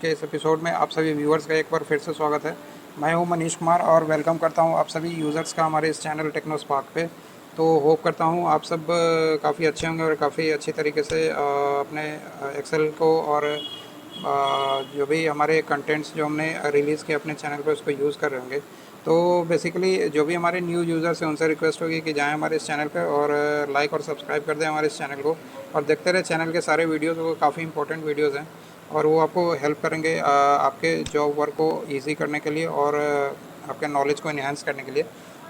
के इस एपिसोड में आप सभी व्यूअर्स का एक बार फिर से स्वागत है। मैं हूं मनीष कुमार और वेलकम करता हूं आप सभी यूज़र्स का हमारे इस चैनल टेक्नोस्पार्क पे। तो होप करता हूं आप सब काफ़ी अच्छे होंगे और काफ़ी अच्छी तरीके से अपने एक्सेल को और जो भी हमारे कंटेंट्स जो हमने रिलीज़ किए अपने चैनल पे उसको यूज़ कर रहे होंगे। तो बेसिकली जो भी हमारे न्यू यूज़र्स हैं उनसे रिक्वेस्ट होगी कि जाएँ हमारे इस चैनल पे और लाइक और सब्सक्राइब कर दें हमारे इस चैनल को और देखते रहे चैनल के सारे वीडियोज़। वो काफ़ी इंपॉर्टेंट वीडियोज़ हैं और वो आपको हेल्प करेंगे आपके जॉब वर्क को इजी करने के लिए और आपके नॉलेज को इन्हांस करने के लिए।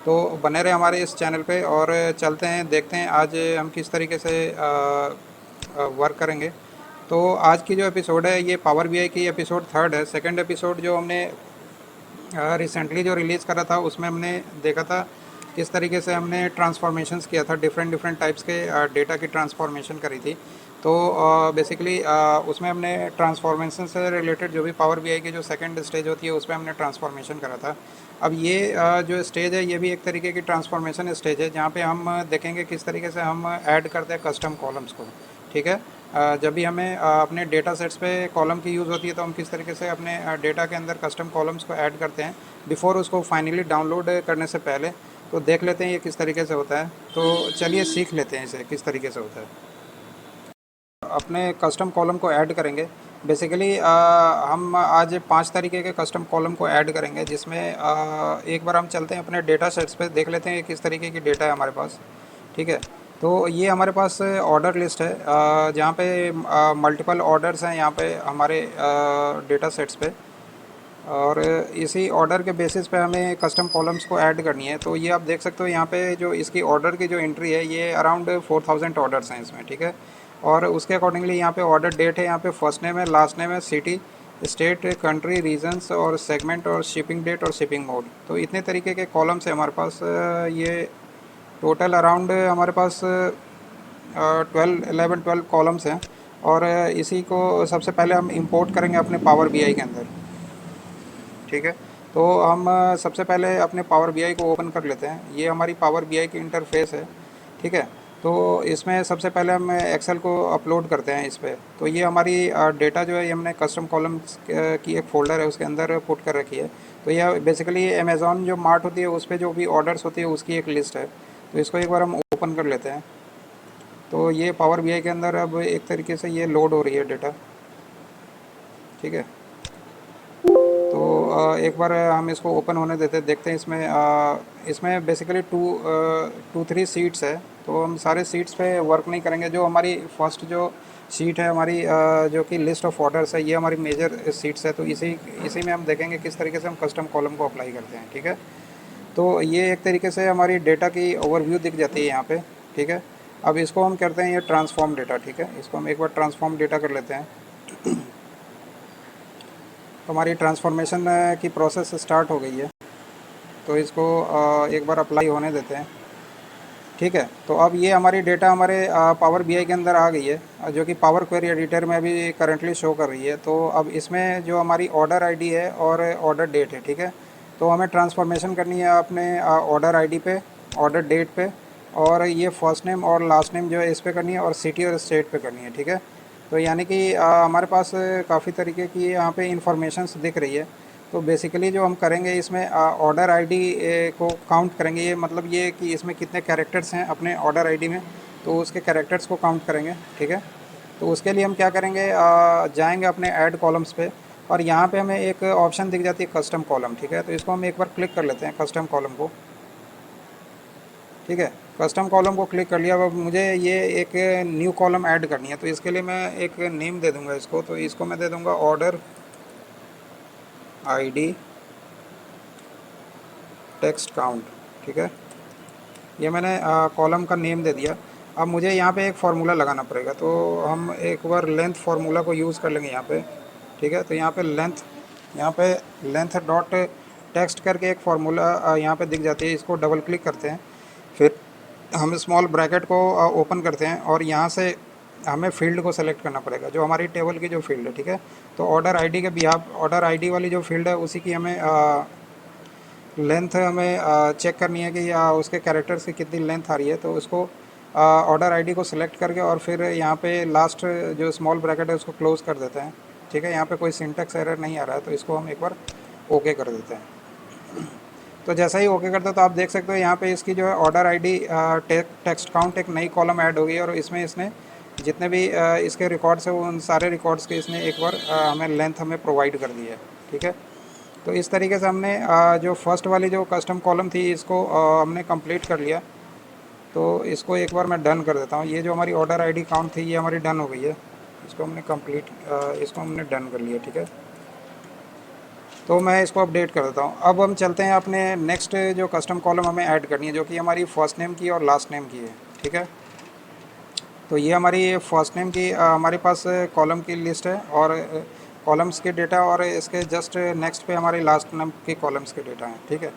तो बने रहे हमारे इस चैनल पे और चलते हैं देखते हैं आज हम किस तरीके से वर्क करेंगे। तो आज की जो एपिसोड है ये पावर बीआई की एपिसोड थर्ड है। सेकंड एपिसोड जो हमने रिसेंटली जो रिलीज़ करा था उसमें हमने देखा था किस तरीके से हमने ट्रांसफॉर्मेशंस किया था, डिफरेंट डिफरेंट टाइप्स के डेटा की ट्रांसफॉर्मेशन करी थी। तो बेसिकली उसमें हमने ट्रांसफॉर्मेशन से रिलेटेड जो भी पावर बीआई की जो सेकंड स्टेज होती है उसमें हमने ट्रांसफॉर्मेशन करा था। अब ये जो स्टेज है ये भी एक तरीके की ट्रांसफॉर्मेशन स्टेज है जहाँ पे हम देखेंगे किस तरीके से हम ऐड करते हैं कस्टम कॉलम्स को। ठीक है। जब भी हमें अपने डेटा सेट्स पे कॉलम की यूज़ होती है तो हम किस तरीके से अपने डेटा के अंदर कस्टम कॉलम्स को ऐड करते हैं बिफोर उसको फाइनली डाउनलोड करने से पहले। तो देख लेते हैं ये किस तरीके से होता है। तो चलिए सीख लेते हैं इसे किस तरीके से होता है। अपने कस्टम कॉलम को ऐड करेंगे। बेसिकली हम आज 5 तरीके के कस्टम कॉलम को ऐड करेंगे जिसमें एक बार हम चलते हैं अपने डेटा सेट्स पे देख लेते हैं किस तरीके की डेटा है हमारे पास। ठीक है। तो ये हमारे पास ऑर्डर लिस्ट है जहाँ पे मल्टीपल ऑर्डर्स हैं यहाँ पे हमारे डेटा सेट्स पे और इसी ऑर्डर के बेसिस पे हमें कस्टम कॉलम्स को ऐड करनी है। तो ये आप देख सकते हो यहाँ पे जो इसकी ऑर्डर की जो एंट्री है ये अराउंड 4000 ऑर्डर्स हैं इसमें। ठीक है। और उसके अकॉर्डिंगली यहाँ पे ऑर्डर डेट है, यहाँ पे फर्स्ट नेम है, लास्ट नेम है, सिटी, स्टेट, कंट्री, रीजन्स और सेगमेंट और शिपिंग डेट और शिपिंग मोड। तो इतने तरीके के कॉलम्स हैं हमारे पास। ये टोटल अराउंड हमारे पास 12 कॉलम्स हैं और इसी को सबसे पहले हम इंपोर्ट करेंगे अपने पावर बीआई के अंदर। ठीक है। तो हम सबसे पहले अपने पावर बीआई को ओपन कर लेते हैं। ये हमारी पावर बीआई की इंटरफेस है। ठीक है। तो इसमें सबसे पहले हम एक्सेल को अपलोड करते हैं इस पर। तो ये हमारी डेटा जो है ये हमने कस्टम कॉलम्स की एक फ़ोल्डर है उसके अंदर पुट कर रखी है। तो यह बेसिकली अमेज़ॉन जो मार्ट होती है उस पर जो भी ऑर्डर्स होती है उसकी एक लिस्ट है। तो इसको एक बार हम ओपन कर लेते हैं। तो ये पावर बीआई के अंदर अब एक तरीके से ये लोड हो रही है डेटा। ठीक है। तो एक बार हम इसको ओपन होने देते हैं, देखते हैं इसमें बेसिकली टू थ्री सीट्स है। तो हम सारे सीट्स पे वर्क नहीं करेंगे। जो हमारी फर्स्ट जो सीट है हमारी जो कि लिस्ट ऑफ ऑर्डर्स है ये हमारी मेजर सीट्स है। तो इसी इसी में हम देखेंगे किस तरीके से हम कस्टम कॉलम को अप्लाई करते हैं। ठीक है। तो ये एक तरीके से हमारी डेटा की ओवरव्यू दिख जाती है यहाँ पे। ठीक है। अब इसको हम करते हैं ये ट्रांसफॉर्म डेटा। ठीक है। इसको हम एक बार ट्रांसफॉर्म डेटा कर लेते हैं। तो हमारी ट्रांसफॉर्मेशन की प्रोसेस स्टार्ट हो गई है। तो इसको एक बार अप्लाई होने देते हैं। ठीक है। तो अब ये हमारी डेटा हमारे पावर बीआई के अंदर आ गई है जो कि पावर क्वेरी एडिटर में अभी करंटली शो कर रही है। तो अब इसमें जो हमारी ऑर्डर आईडी है और ऑर्डर डेट है। ठीक है। तो हमें ट्रांसफॉर्मेशन करनी है अपने ऑर्डर आईडी पे, ऑर्डर डेट पे और ये फर्स्ट नेम और लास्ट नेम जो है इस पे करनी है और सिटी और स्टेट पे करनी है। ठीक है। तो यानी कि हमारे पास काफ़ी तरीके की यहाँ पे इंफॉर्मेशंस दिख रही है। तो बेसिकली जो हम करेंगे इसमें ऑर्डर आईडी को काउंट करेंगे। ये मतलब ये कि इसमें कितने कैरेक्टर्स हैं अपने ऑर्डर आईडी में, तो उसके कैरेक्टर्स को काउंट करेंगे। ठीक है। तो उसके लिए हम क्या करेंगे, जाएंगे अपने ऐड कॉलम्स पे और यहाँ पे हमें एक ऑप्शन दिख जाती है कस्टम कॉलम। ठीक है। तो इसको हम एक बार क्लिक कर लेते हैं कस्टम कॉलम को। ठीक है। कस्टम कॉलम को क्लिक कर लिया। अब मुझे ये एक न्यू कॉलम ऐड करनी है तो इसके लिए मैं एक नेम दे दूँगा इसको। तो इसको मैं दे दूँगा ऑर्डर आईडी टेक्स्ट काउंट। ठीक है। ये मैंने कॉलम का नेम दे दिया। अब मुझे यहाँ पे एक फार्मूला लगाना पड़ेगा। तो हम एक बार लेंथ फार्मूला को यूज़ कर लेंगे यहाँ पे। ठीक है। तो यहाँ पे लेंथ डॉट टेक्स्ट करके एक फार्मूला यहाँ पे दिख जाती है। इसको डबल क्लिक करते हैं, फिर हम स्मॉल ब्रैकेट को ओपन करते हैं और यहाँ से हमें फील्ड को सेलेक्ट करना पड़ेगा जो हमारी टेबल की जो फील्ड है। ठीक है। तो ऑर्डर आईडी के बिहाफ ऑर्डर आईडी वाली जो फील्ड है उसी की हमें लेंथ हमें चेक करनी है कि उसके कैरेक्टर्स की कितनी लेंथ आ रही है। तो उसको ऑर्डर आईडी को सिलेक्ट करके और फिर यहाँ पे लास्ट जो स्मॉल ब्रैकेट है उसको क्लोज़ कर देते हैं। ठीक है, यहाँ पे कोई सिंटैक्स एरर नहीं आ रहा है, तो इसको हम एक बार ओके कर देते हैं। तो जैसा ही ओके करते हो तो आप देख सकते हो यहाँ पे इसकी जो है ऑर्डर आईडी टेक्स्ट काउंट एक नई कॉलम ऐड हो गई है, और इसमें इसने जितने भी इसके रिकॉर्ड्स है उन सारे रिकॉर्ड्स के इसने एक बार हमें लेंथ हमें प्रोवाइड कर दी है। ठीक है, तो इस तरीके से हमने जो फर्स्ट वाली जो कस्टम कॉलम थी इसको हमने कंप्लीट कर लिया। तो इसको एक बार मैं डन कर देता हूँ। ये जो हमारी ऑर्डर आईडी काउंट थी ये हमारी डन हो गई है, इसको हमने इसको हमने डन कर लिया। ठीक है, तो मैं इसको अपडेट कर देता हूँ। अब हम चलते हैं अपने नेक्स्ट जो कस्टम कॉलम हमें ऐड करनी है, जो कि हमारी फर्स्ट नेम की और लास्ट नेम की है। ठीक है, तो ये हमारी फर्स्ट नेम की हमारे पास कॉलम की लिस्ट है, और कॉलम्स के डेटा, और इसके जस्ट नेक्स्ट पे हमारी लास्ट नेम के कॉलम्स के डेटा हैं। ठीक है,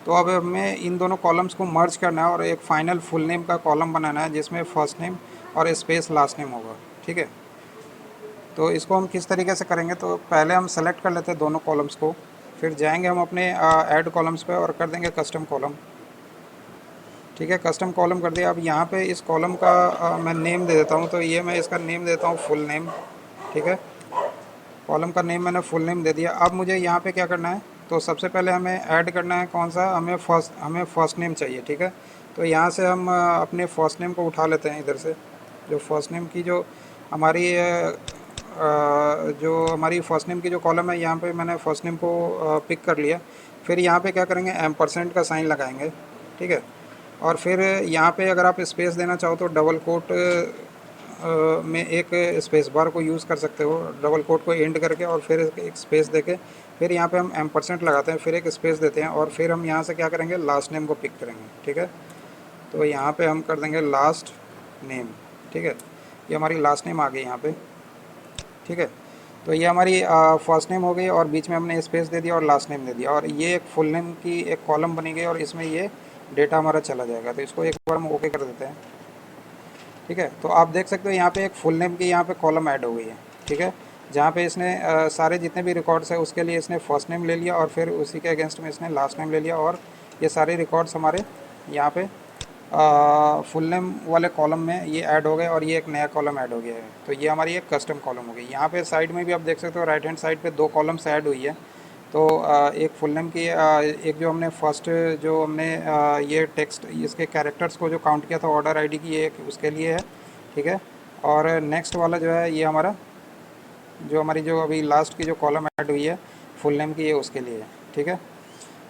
तो अब हमें इन दोनों कॉलम्स को मर्ज करना है और एक फाइनल फुल नेम का कॉलम बनाना है, जिसमें फर्स्ट नेम और स्पेस लास्ट नेम होगा। ठीक है, तो इसको हम किस तरीके से करेंगे, तो पहले हम सेलेक्ट कर लेते हैं दोनों कॉलम्स को, फिर जाएंगे हम अपने ऐड कॉलम्स पे और कर देंगे कस्टम कॉलम। ठीक है, कस्टम कॉलम कर दिया। अब यहाँ पे इस कॉलम का मैं नेम दे देता हूँ, तो ये मैं इसका नेम देता हूँ फुल नेम। ठीक है, कॉलम का नेम मैंने फुल नेम दे दिया। अब मुझे यहाँ पे क्या करना है, तो सबसे पहले हमें ऐड करना है कौन सा, हमें फर्स्ट नेम चाहिए। ठीक है, तो यहाँ से हम अपने फर्स्ट नेम को उठा लेते हैं इधर से। जो फर्स्ट नेम की जो हमारी फर्स्ट नेम की जो कॉलम है, यहाँ पे मैंने फर्स्ट नेम को पिक कर लिया। फिर यहाँ पे क्या करेंगे, एम्परसेंट का साइन लगाएंगे। ठीक है, और फिर यहाँ पे अगर आप स्पेस देना चाहो तो डबल कोट में एक स्पेस बार को यूज़ कर सकते हो, डबल कोट को एंड करके और फिर एक स्पेस देके फिर यहाँ पे हम एम्परसेंट लगाते हैं, फिर एक स्पेस देते हैं, और फिर हम यहाँ से क्या करेंगे, लास्ट नेम को पिक करेंगे। ठीक है, तो यहाँ पे हम कर देंगे लास्ट नेम। ठीक है, ये हमारी लास्ट नेम आ गई यहाँ पे। ठीक है, तो ये हमारी फर्स्ट नेम हो गई, और बीच में हमने स्पेस दे दिया और लास्ट नेम दे दिया, और ये एक फुल नेम की एक कॉलम बनी गई, और इसमें ये डेटा हमारा चला जाएगा। तो इसको एक बार हम ओके कर देते हैं। ठीक है, तो आप देख सकते हो यहाँ पे एक फुल नेम की यहाँ पे कॉलम ऐड हो गई है। ठीक है, जहाँ पे इसने सारे जितने भी रिकॉर्ड्स है उसके लिए इसने फर्स्ट नेम ले लिया, और फिर उसी के अगेंस्ट में इसने लास्ट नेम ले लिया, और ये सारे रिकॉर्ड्स हमारे यहाँ पे फुल नेम वाले कॉलम में ये ऐड हो गए, और ये एक नया कॉलम ऐड हो गया है। तो ये हमारी एक कस्टम कॉलम हो गई। यहाँ पे साइड में भी आप देख सकते हो, राइट हैंड साइड पे दो कॉलम्स ऐड हुई है। तो एक फुल नेम की एक जो हमने फर्स्ट जो हमने ये टेक्स्ट इसके कैरेक्टर्स को जो काउंट किया था ऑर्डर आईडी की, ये उसके लिए है। ठीक है, और नेक्स्ट वाला जो है ये हमारा जो हमारी जो अभी लास्ट की जो कॉलम ऐड हुई है फुल नेम की, ये उसके लिए है। ठीक है,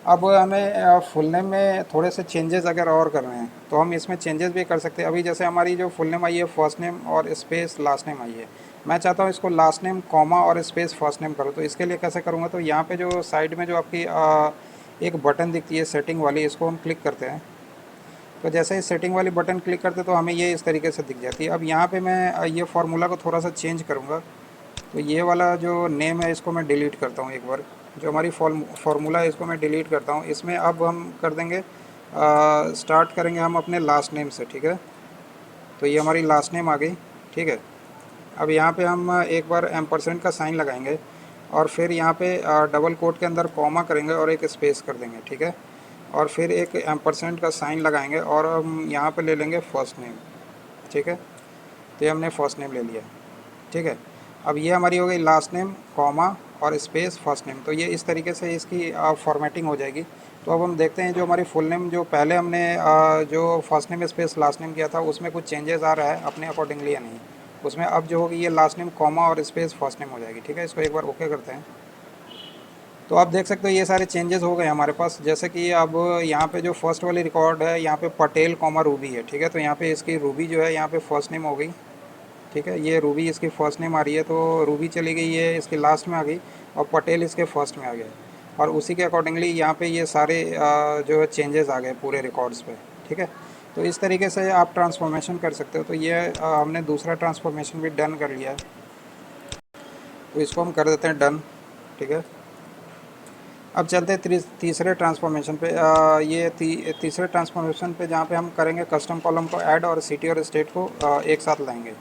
अब हमें फुल नेम में थोड़े से चेंजेस अगर और करने हैं तो हम इसमें चेंजेस भी कर सकते हैं। अभी जैसे हमारी जो फुल नेम आई है फर्स्ट नेम और स्पेस लास्ट नेम आई है, मैं चाहता हूँ इसको लास्ट नेम कॉमा और स्पेस फर्स्ट नेम करो। तो इसके लिए कैसे करूँगा, तो यहाँ पे जो साइड में जो आपकी एक बटन दिखती है सेटिंग वाली, इसको हम क्लिक करते हैं। तो जैसे ही सेटिंग वाली बटन क्लिक करते तो हमें ये इस तरीके से दिख जाती है। अब यहाँ पे मैं ये फार्मूला को थोड़ा सा चेंज करूँगा। तो ये वाला जो नेम है इसको मैं डिलीट करता हूँ एक बार, जो हमारी फार्मूला है इसको मैं डिलीट करता हूँ। इसमें अब हम कर देंगे स्टार्ट करेंगे हम अपने लास्ट नेम से। ठीक है, तो ये हमारी लास्ट नेम आ गई। ठीक है, अब यहाँ पे हम एक बार एम्परसेंट का साइन लगाएंगे, और फिर यहाँ पे डबल कोट के अंदर कॉमा करेंगे और एक स्पेस कर देंगे। ठीक है, और फिर एक एम्परसेंट का साइन लगाएंगे, और हम यहाँ पे ले लेंगे फर्स्ट नेम। ठीक है, तो ये हमने फर्स्ट नेम ले लिया। ठीक है, अब ये हमारी हो गई लास्ट नेम कॉमा और स्पेस फर्स्ट नेम। तो ये इस तरीके से इसकी फॉर्मेटिंग हो जाएगी। तो अब हम देखते हैं जो हमारी फुल नेम जो पहले हमने जो first name space last name किया था उसमें कुछ चेंजेस आ रहा है अपने अकॉर्डिंगली या नहीं। उसमें अब जो होगी ये लास्ट नेम कॉमा और स्पेस फर्स्ट नेम हो जाएगी। ठीक है, इसको एक बार ओके करते हैं। तो आप देख सकते हो ये सारे चेंजेस हो गए हमारे पास। जैसे कि अब यहाँ पे जो फर्स्ट वाली रिकॉर्ड है यहाँ पे पटेल कॉमा रूबी है। ठीक है, तो यहाँ पे इसकी रूबी जो है यहाँ पे फर्स्ट नेम हो गई। ठीक है, ये रूबी इसकी फ़र्स्ट नेम आ रही है, तो रूबी चली गई है इसके लास्ट में आ गई, और पटेल इसके फर्स्ट में आ गया, और उसी के अकॉर्डिंगली यहाँ पे ये सारे जो है चेंजेस आ गए पूरे रिकॉर्ड्स पे। ठीक है, तो इस तरीके से आप ट्रांसफॉर्मेशन कर सकते हो। तो ये हमने दूसरा ट्रांसफॉर्मेशन भी डन कर लिया है, तो इसको हम कर देते हैं डन। ठीक है, अब चलते हैं तीसरे ट्रांसफॉर्मेशन पे। ये तीसरे ट्रांसफॉर्मेशन पे जहाँ पे हम करेंगे कस्टम कॉलम को ऐड और सिटी और स्टेट को एक साथ लाएंगे।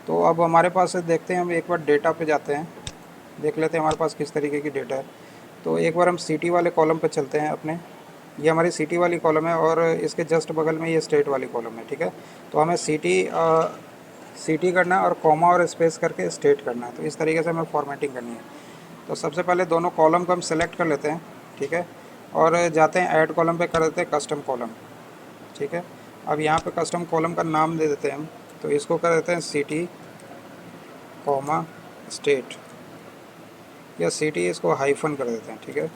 तो अब हमारे पास देखते हैं, हम एक बार डेटा पे जाते हैं, देख लेते हैं हमारे पास किस तरीके की डेटा है। तो एक बार हम सिटी वाले कॉलम पे चलते हैं अपने। ये हमारी सिटी वाली कॉलम है, और इसके जस्ट बगल में ये स्टेट वाली कॉलम है। ठीक है, तो हमें सिटी सिटी करना है और कॉमा और स्पेस करके स्टेट करना है। तो इस तरीके से हमें फॉर्मेटिंग करनी है। तो सबसे पहले दोनों कॉलम को हम सेलेक्ट कर लेते हैं, ठीक है, और जाते हैं ऐड कॉलम पे, कर देते हैं कस्टम कॉलम, ठीक है। अब यहाँ पे कस्टम कॉलम का नाम दे देते हैं हम, तो इसको कर देते हैं सिटी कॉमा स्टेट, या सिटी इसको हाइफन कर देते हैं, ठीक है।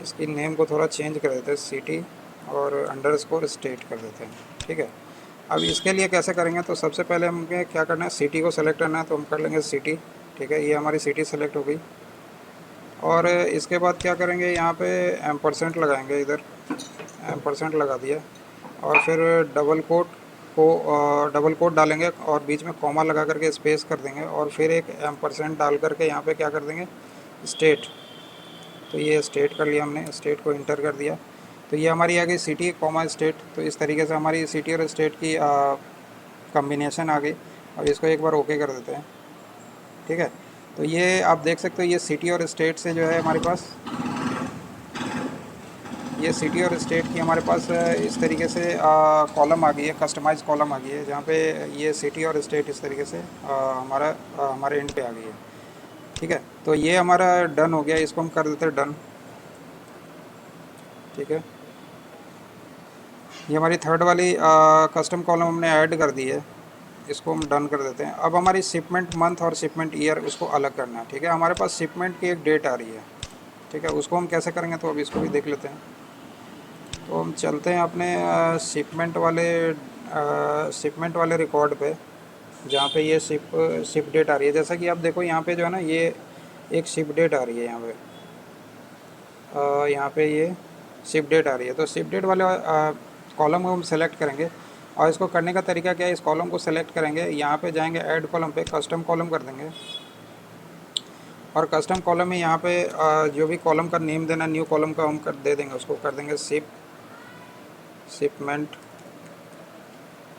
इसकी नेम को थोड़ा चेंज कर देते हैं, सिटी और अंडरस्कोर स्टेट कर देते हैं, ठीक है। अब इसके लिए कैसे करेंगे, तो सबसे पहले हमें क्या करना है, सिटी को सेलेक्ट करना है, तो हम कर लेंगे सिटी, ठीक है। ये हमारी सिटी सेलेक्ट हो गई। और इसके बाद क्या करेंगे, यहाँ पे एम्परसेंट लगाएंगे, इधर एम्परसेंट लगा दिया, और फिर डबल कोट डालेंगे और बीच में कॉमा लगा करके स्पेस कर देंगे, और फिर एक एम्परसेंट डाल करके यहाँ पे क्या कर देंगे, स्टेट। तो ये स्टेट कर लिया हमने, स्टेट को इंटर कर दिया। तो ये हमारी आ गई सिटी कॉमा स्टेट। तो इस तरीके से हमारी सिटी और स्टेट की कॉम्बिनेशन आ गई। अब इसको एक बार ओके कर देते हैं, ठीक है। तो ये आप देख सकते हो, ये सिटी और स्टेट से जो है हमारे पास, ये सिटी और स्टेट की हमारे पास इस तरीके से कॉलम आ गई है, कस्टमाइज कॉलम आ गई है, जहाँ पे ये सिटी और स्टेट इस तरीके से हमारे एंड पे आ गई है, ठीक है। तो ये हमारा डन हो गया, इसको हम कर देते हैं डन, ठीक है। ये हमारी थर्ड वाली कस्टम कॉलम हमने ऐड कर दी है, इसको हम डन कर देते हैं। अब हमारी शिपमेंट मंथ और शिपमेंट ईयर उसको अलग करना है, ठीक है। हमारे पास शिपमेंट की एक डेट आ रही है, ठीक है, उसको हम कैसे करेंगे, तो अब इसको भी देख लेते हैं। तो हम चलते हैं अपने शिपमेंट वाले रिकॉर्ड पे, जहाँ पे ये शिप डेट आ रही है। जैसा कि आप देखो यहाँ पे जो है ना, ये एक शिप डेट आ रही है यहाँ पे, यहाँ पे ये शिप डेट आ रही है। तो शिप डेट वाले कॉलम को हम सेलेक्ट करेंगे, और इसको करने का तरीका क्या है, इस कॉलम को सेलेक्ट करेंगे, यहाँ पे जाएंगे ऐड कॉलम पे, कस्टम कॉलम कर देंगे, और कस्टम कॉलम में यहाँ पे जो भी कॉलम का नेम देना, न्यू कॉलम का हम कर दे देंगे, उसको कर देंगे शिपमेंट।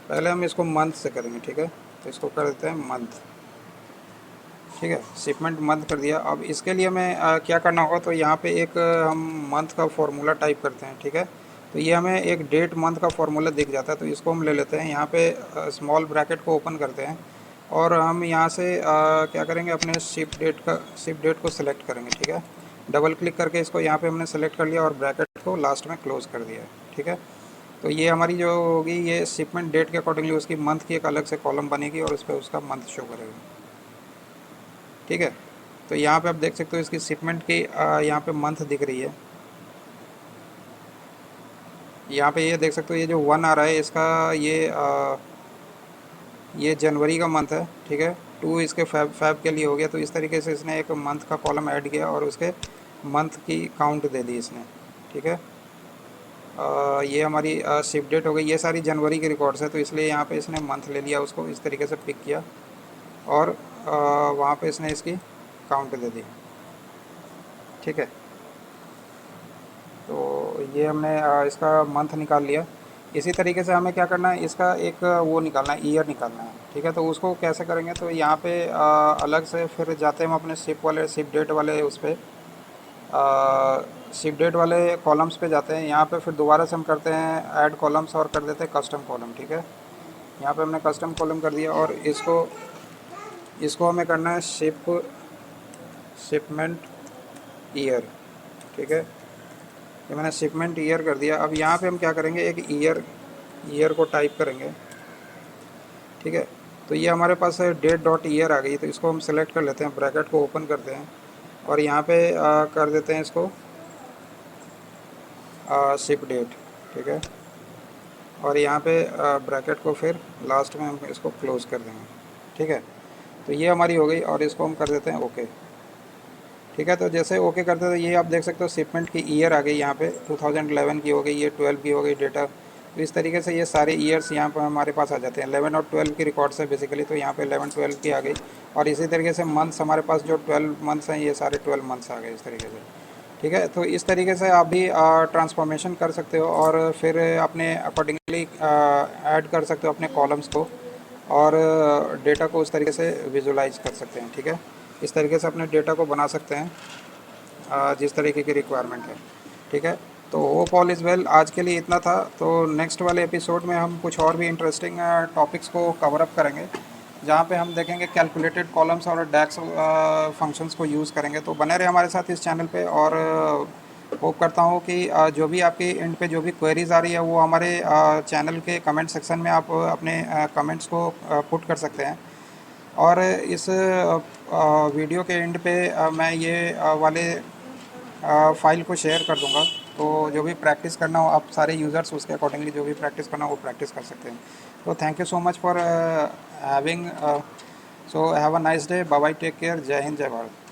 पहले हम इसको मंथ से करेंगे, ठीक है। तो इसको कर देते हैं मंथ, ठीक है, शिपमेंट मंथ कर दिया। अब इसके लिए हमें क्या करना होगा, तो यहाँ पे एक हम मंथ का फॉर्मूला टाइप करते हैं, ठीक है। तो ये हमें एक डेट मंथ का फॉर्मूला दिख जाता है, तो इसको हम ले लेते हैं, यहाँ पे स्मॉल ब्रैकेट को ओपन करते हैं, और हम यहाँ से क्या करेंगे, अपने शिप डेट को सिलेक्ट करेंगे, ठीक है। डबल क्लिक करके इसको यहाँ पे हमने सेलेक्ट कर लिया, और ब्रैकेट को लास्ट में क्लोज़ कर दिया, ठीक है। तो ये हमारी जो होगी, ये शिपमेंट डेट के अकॉर्डिंगली उसकी मंथ की एक अलग से कॉलम बनेगी, और उस पर उसका मंथ शो करेगा, ठीक है। तो यहाँ पे आप देख सकते हो, इसकी शिपमेंट की यहाँ पे मंथ दिख रही है। यहाँ पे ये देख सकते हो, ये जो 1 आ रहा है इसका, ये जनवरी का मंथ है, ठीक है। 2 इसके फैब के लिए हो गया। तो इस तरीके से इसने एक मंथ का कॉलम ऐड किया, और उसके मंथ की काउंट दे दी इसने, ठीक है। ये हमारी शिप डेट हो गई। ये सारी जनवरी की रिकॉर्ड्स है, तो इसलिए यहाँ पे इसने मंथ ले लिया, उसको इस तरीके से पिक किया, और वहाँ पे इसने इसकी काउंट दे दी, ठीक है। तो ये हमने इसका मंथ निकाल लिया। इसी तरीके से हमें क्या करना है, इसका एक वो निकालना है, ईयर निकालना है, ठीक है। तो उसको कैसे करेंगे, तो यहाँ पे अलग से फिर जाते हैं हम अपने शिप डेट वाले उस पर, शिप डेट वाले कॉलम्स पे जाते हैं। यहाँ पे फिर दोबारा से हम करते हैं ऐड कॉलम्स, और कर देते हैं कस्टम कॉलम, ठीक है। यहाँ पे हमने कस्टम कॉलम कर दिया, और इसको हमें करना है शिपमेंट ईयर, ठीक है। ये मैंने शिपमेंट ईयर कर दिया। अब यहाँ पे हम क्या करेंगे, एक ईयर को टाइप करेंगे, ठीक है। तो ये हमारे पास है डेट डॉट ईयर आ गई। तो इसको हम सेलेक्ट कर लेते हैं, ब्रैकेट को ओपन करते हैं, और यहाँ पे कर देते हैं इसको शिप डेट, ठीक है। और यहाँ पे ब्रैकेट को फिर लास्ट में हम इसको क्लोज़ कर देंगे, ठीक है। तो ये हमारी हो गई, और इसको हम कर देते हैं ओके, ठीक है। तो जैसे ओके करते हैं, तो ये आप देख सकते हो शिपमेंट की ईयर आ गई, यहाँ पे 2011 की हो गई, ये 12 की हो गई डेटा। तो इस तरीके से ये सारे ईयर्स यहाँ पर हमारे पास आ जाते हैं। 11 और 12 की रिकॉर्ड्स है बेसिकली, तो यहाँ पे 11 12 की आ गई। और इसी तरीके से मंथ्स हमारे पास जो 12 मंथ्स हैं, ये सारे 12 मंथ्स आ गए इस तरीके से, ठीक है। तो इस तरीके से आप भी ट्रांसफॉर्मेशन कर सकते हो, और फिर अपने अकॉर्डिंगली ऐड कर सकते हो अपने कॉलम्स को, और डेटा को उस तरीके से विजुलाइज कर सकते हैं, ठीक है। इस तरीके से अपने डेटा को बना सकते हैं जिस तरीके की रिक्वायरमेंट है, ठीक है। तो होप ऑल इज़ वेल। आज के लिए इतना था। तो नेक्स्ट वाले एपिसोड में हम कुछ और भी इंटरेस्टिंग टॉपिक्स को कवर अप करेंगे, जहाँ पे हम देखेंगे कैलकुलेटेड कॉलम्स और डैक्स फंक्शंस को यूज़ करेंगे। तो बने रहे हमारे साथ इस चैनल पे, और होप करता हूँ कि जो भी आपके एंड पे जो भी क्वेरीज आ रही है वो हमारे चैनल के कमेंट सेक्शन में आप अपने कमेंट्स को पुट कर सकते हैं। और इस वीडियो के एंड पे मैं ये वाले फाइल को शेयर कर दूंगा। तो जो भी प्रैक्टिस करना हो आप सारे यूज़र्स उसके अकॉर्डिंगली जो भी प्रैक्टिस करना हो वो प्रैक्टिस कर सकते हैं। तो thank you so much for having. So have a nice day, bye bye, take care, जय हिंद, जय भारत।